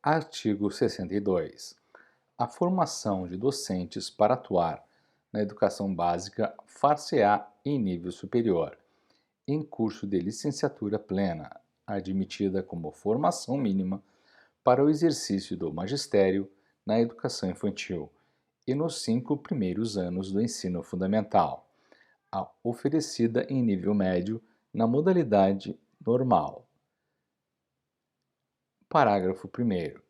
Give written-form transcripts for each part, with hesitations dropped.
Artigo 62. A formação de docentes para atuar na educação básica far-se-á em nível superior, em curso de licenciatura plena, admitida como formação mínima para o exercício do magistério na educação infantil e nos 5 primeiros anos do ensino fundamental, oferecida em nível médio na modalidade normal. Parágrafo 1º.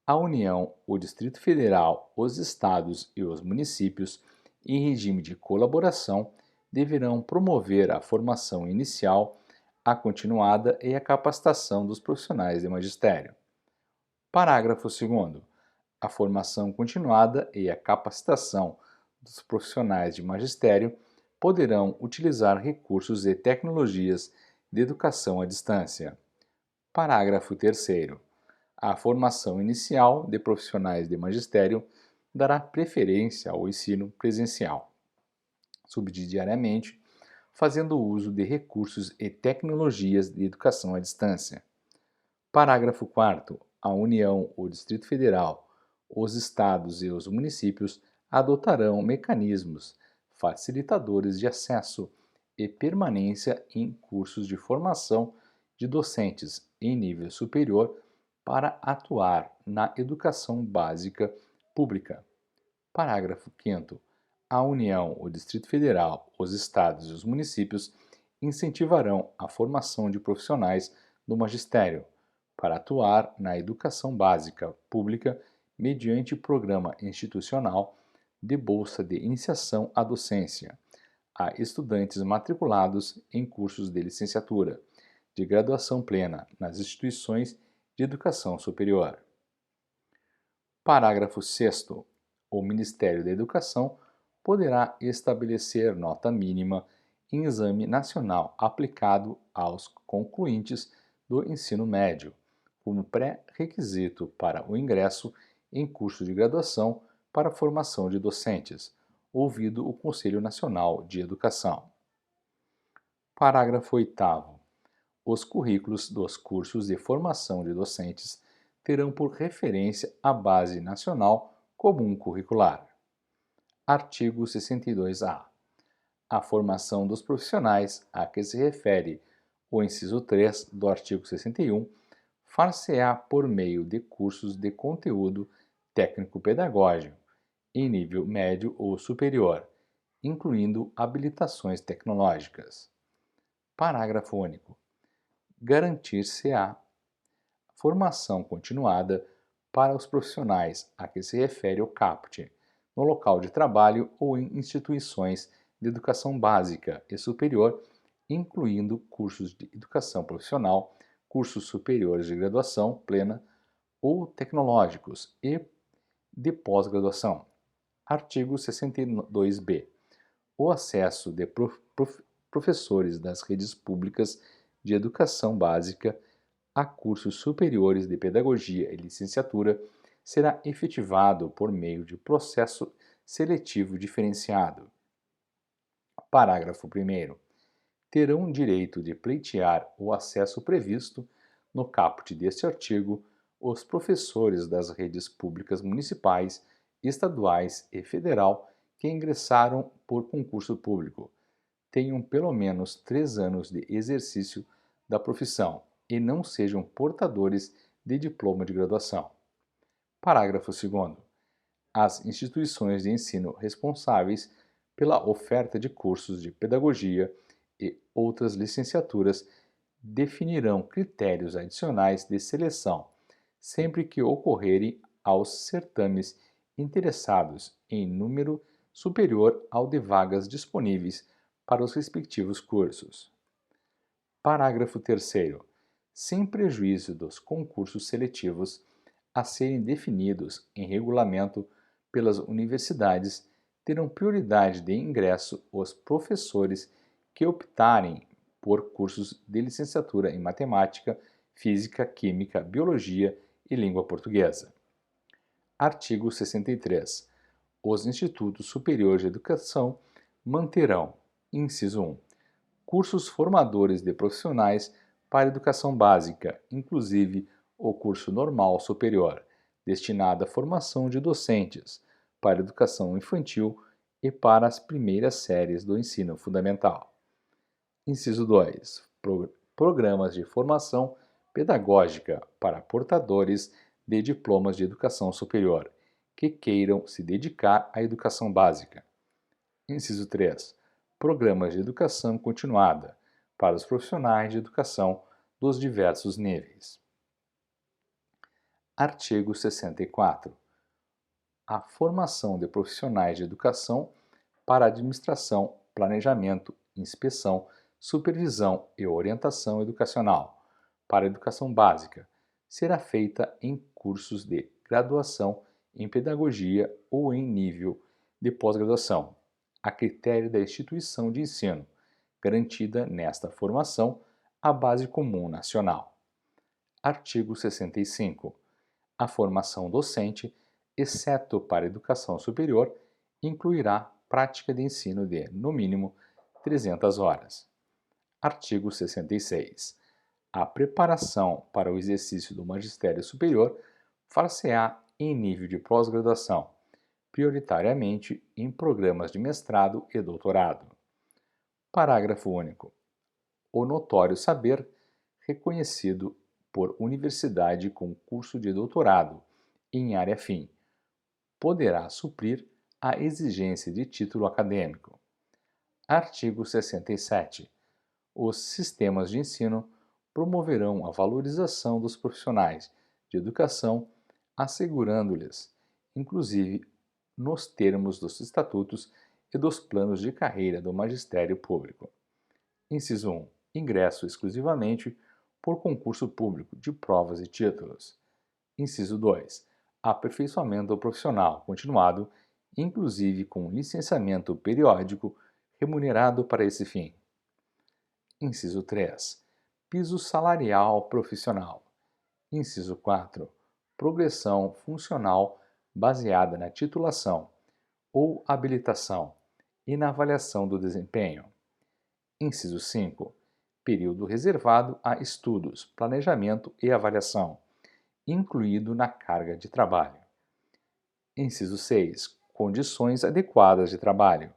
A União, o Distrito Federal, os Estados e os municípios, em regime de colaboração, deverão promover a formação inicial, a continuada e a capacitação dos profissionais de magistério. Parágrafo 2º. A formação continuada e a capacitação dos profissionais de magistério poderão utilizar recursos e tecnologias de educação à distância. Parágrafo 3º. A formação inicial de profissionais de magistério dará preferência ao ensino presencial, subsidiariamente, fazendo uso de recursos e tecnologias de educação à distância. Parágrafo 4º. A União, o Distrito Federal, os Estados e os municípios adotarão mecanismos facilitadores de acesso e permanência em cursos de formação de docentes em nível superior para atuar na educação básica pública. Parágrafo 5º. A União, o Distrito Federal, os Estados e os municípios incentivarão a formação de profissionais do magistério para atuar na educação básica pública mediante programa institucional de bolsa de iniciação à docência a estudantes matriculados em cursos de licenciatura, de graduação plena nas instituições de educação superior. Parágrafo 6º. O Ministério da Educação poderá estabelecer nota mínima em exame nacional aplicado aos concluintes do ensino médio, como pré-requisito para o ingresso em curso de graduação para a formação de docentes, ouvido o Conselho Nacional de Educação. Parágrafo 8º. Os currículos dos cursos de formação de docentes terão por referência a Base Nacional Comum Curricular. Artigo 62-A. A formação dos profissionais a que se refere o inciso 3 do artigo 61 far-se-á por meio de cursos de conteúdo técnico-pedagógico em nível médio ou superior, incluindo habilitações tecnológicas. Parágrafo único. Garantir-se-á formação continuada para os profissionais a que se refere o caput, no local de trabalho ou em instituições de educação básica e superior, incluindo cursos de educação profissional, cursos superiores de graduação plena ou tecnológicos e de pós-graduação. Artigo 62b. O acesso de professores das redes públicas de educação básica a cursos superiores de pedagogia e licenciatura será efetivado por meio de processo seletivo diferenciado. Parágrafo 1º. Terão direito de pleitear o acesso previsto no caput deste artigo os professores das redes públicas municipais, estaduais e federal que ingressaram por concurso público, tenham pelo menos 3 anos de exercício da profissão e não sejam portadores de diploma de graduação. Parágrafo 2º. As instituições de ensino responsáveis pela oferta de cursos de pedagogia e outras licenciaturas definirão critérios adicionais de seleção, sempre que ocorrerem aos certames interessados em número superior ao de vagas disponíveis para os respectivos cursos. Parágrafo 3º. Sem prejuízo dos concursos seletivos a serem definidos em regulamento pelas universidades, terão prioridade de ingresso os professores que optarem por cursos de licenciatura em matemática, física, química, biologia e língua portuguesa. Artigo 63. Os institutos superiores de educação manterão, inciso 1, cursos formadores de profissionais para a educação básica, inclusive o curso normal superior, destinado à formação de docentes, para a educação infantil e para as primeiras séries do ensino fundamental. Inciso 2. Programas de formação pedagógica para portadores de diplomas de educação superior que queiram se dedicar à educação básica. Inciso 3. Programas de educação continuada para os profissionais de educação dos diversos níveis. Artigo 64. A formação de profissionais de educação para administração, planejamento, inspeção, supervisão e orientação educacional para a educação básica será feita em cursos de graduação em pedagogia ou em nível de pós-graduação, a critério da instituição de ensino, garantida nesta formação a base comum nacional. Artigo 65. A formação docente, exceto para a educação superior, incluirá prática de ensino de, no mínimo, 300 horas. Artigo 66. A preparação para o exercício do magistério superior far-se-á em nível de pós-graduação, prioritariamente em programas de mestrado e doutorado. Parágrafo único. O notório saber, reconhecido por universidade com curso de doutorado em área afim, poderá suprir a exigência de título acadêmico. Artigo 67. Os sistemas de ensino promoverão a valorização dos profissionais de educação, assegurando-lhes, inclusive nos termos dos estatutos e dos planos de carreira do magistério público. Inciso 1. Ingresso exclusivamente por concurso público de provas e títulos. Inciso 2. Aperfeiçoamento profissional continuado, inclusive com licenciamento periódico remunerado para esse fim. Inciso 3. Piso salarial profissional. Inciso 4. Progressão funcional baseada na titulação ou habilitação e na avaliação do desempenho. Inciso 5. Período reservado a estudos, planejamento e avaliação, incluído na carga de trabalho. Inciso 6. Condições adequadas de trabalho.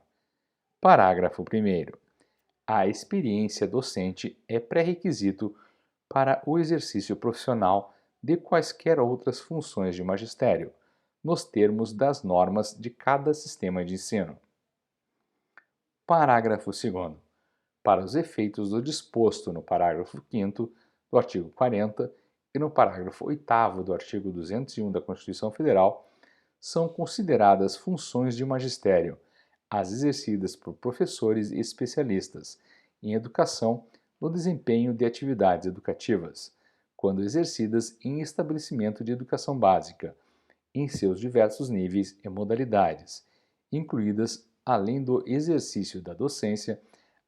Parágrafo 1º. A experiência docente é pré-requisito para o exercício profissional de quaisquer outras funções de magistério, nos termos das normas de cada sistema de ensino. Parágrafo 2º. Para os efeitos do disposto no parágrafo 5º do artigo 40 e no parágrafo 8º do artigo 201 da Constituição Federal, são consideradas funções de magistério as exercidas por professores e especialistas em educação no desempenho de atividades educativas, quando exercidas em estabelecimento de educação básica, em seus diversos níveis e modalidades, incluídas, além do exercício da docência,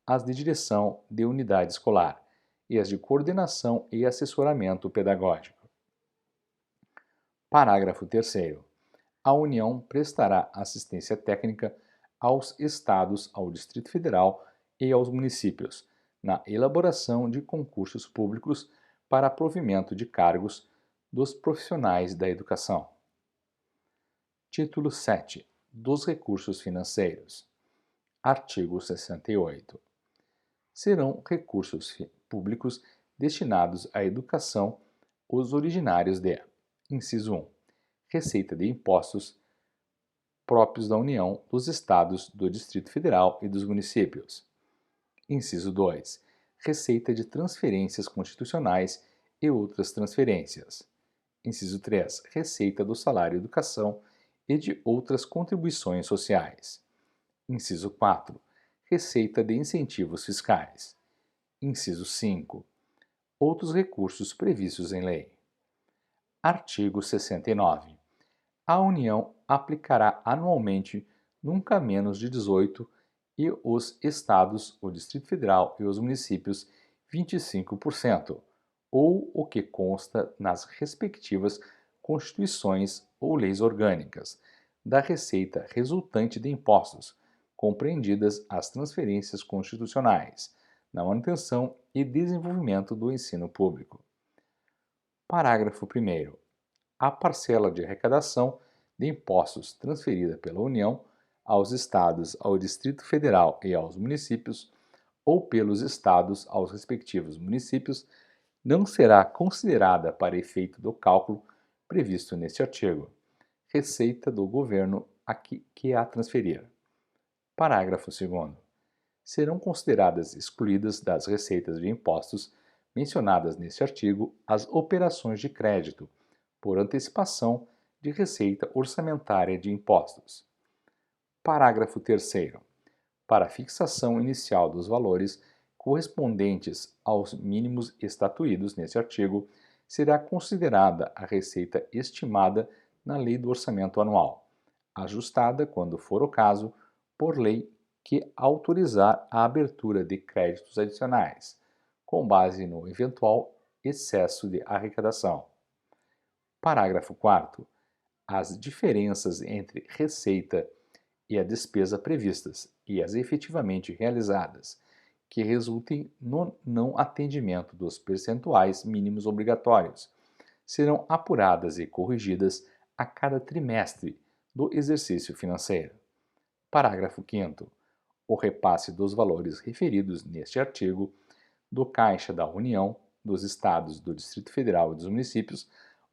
as de direção de unidade escolar e as de coordenação e assessoramento pedagógico. Parágrafo 3º. A União prestará assistência técnica aos Estados, ao Distrito Federal e aos municípios na elaboração de concursos públicos para provimento de cargos dos profissionais da educação. Título 7. Dos recursos financeiros. Artigo 68. Serão recursos públicos destinados à educação os originários de: inciso 1. Receita de impostos próprios da União, dos Estados, do Distrito Federal e dos municípios. Inciso 2. Receita de transferências constitucionais e outras transferências. Inciso 3. Receita do salário educação e de outras contribuições sociais. Inciso 4. Receita de incentivos fiscais. Inciso 5. Outros recursos previstos em lei. Artigo 69. A União aplicará anualmente nunca menos de 18 e os Estados, o Distrito Federal e os municípios 25%, ou o que consta nas respectivas constituições ou leis orgânicas, da receita resultante de impostos, compreendidas as transferências constitucionais, na manutenção e desenvolvimento do ensino público. Parágrafo 1º. A parcela de arrecadação de impostos transferida pela União aos Estados, ao Distrito Federal e aos municípios, ou pelos Estados aos respectivos municípios, não será considerada para efeito do cálculo previsto neste artigo, receita do governo que a transferir. Parágrafo 2º. Serão consideradas excluídas das receitas de impostos mencionadas neste artigo as operações de crédito por antecipação de receita orçamentária de impostos. Parágrafo 3º. Para a fixação inicial dos valores correspondentes aos mínimos estatuídos neste artigo, será considerada a receita estimada na Lei do Orçamento Anual, ajustada, quando for o caso, por lei que autorizar a abertura de créditos adicionais, com base no eventual excesso de arrecadação. Parágrafo 4º. As diferenças entre receita e a despesa previstas e as efetivamente realizadas, que resultem no não atendimento dos percentuais mínimos obrigatórios, serão apuradas e corrigidas a cada trimestre do exercício financeiro. Parágrafo 5º. O repasse dos valores referidos neste artigo do Caixa da União, dos Estados, do Distrito Federal e dos municípios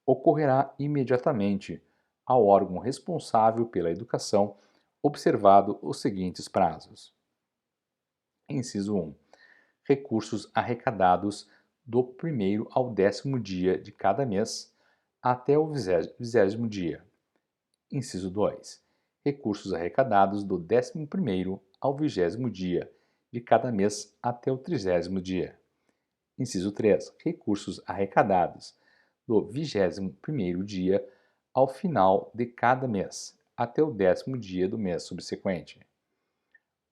ocorrerá imediatamente ao órgão responsável pela educação, observado os seguintes prazos. Inciso 1. Recursos arrecadados do 1º ao 10º dia de cada mês até o 20º dia. Inciso 2. Recursos arrecadados do 11º ao 20º dia de cada mês até o 30º dia. Inciso 3. Recursos arrecadados do 21º dia ao final de cada mês, até o 10º dia do mês subsequente.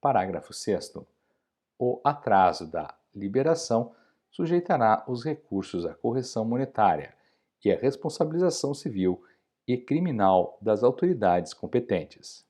Parágrafo 6º. O atraso da liberação sujeitará os recursos à correção monetária e à responsabilização civil e criminal das autoridades competentes.